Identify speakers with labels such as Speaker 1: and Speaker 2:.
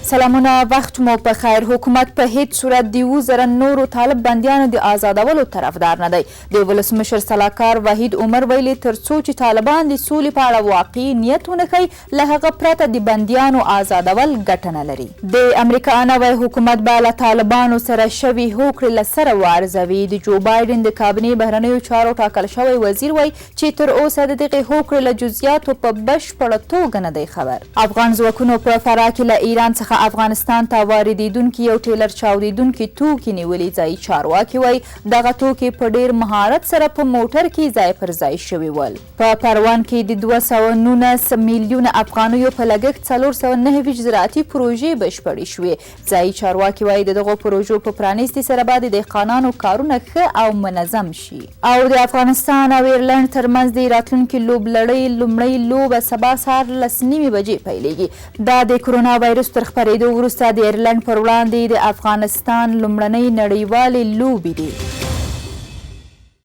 Speaker 1: سلامونه، وخت مو په خیر. حکومت په هیڅ صورت د 2000 نورو طالب بندیانو د ازادولو طرفدار نه دی. د ولسمشر سلاکار وحید عمر ویلي تر څو چې طالبان د سولې په اړه واقعي نیت ونه ښیي، له هغه پرته د بندیانو ازادول ګټه نه لري. د امریکا نوی حکومت به له طالبانو سره شوي هوکړې له سره وارزوي. د جو بایډن د کابینې بهرنیو چارو ټاکل شوی وزیر وایي چې تر اوسه د دغې هوکړې له جزئیاتو په بشپړه توګه نه دی خبر. افغان ځواکونو په فراه کې له ایران څخه افغانستان ته واردېدونکي یو ټیلر چاودېدونکي توکي نیولي. ځایي چارواکي وایي دغه توکي په ډېر مهارت سره په موټر کې ځای پر ځای شوي ول. په پروان کې د 219 میلیونه افغانیو په لګښت 409 زراعتي پروژې بشپړې شوې. ځایي چارواکي وایي د دغو پروژو په پرانیستي سره به د دهقانانو کارونه ښه او منظم شي. او د افغانستان او ایرلند ترمنځ د راتلونکي لوبلړۍ لومړۍ لوبه سبا سهار 10:30 بجې پیلیږي. دا د کرونا وایرس تر خپرېدو وروسته د ایرلند پر وړاندې د افغانستان لومړنۍ نړیوالې لوبې دي.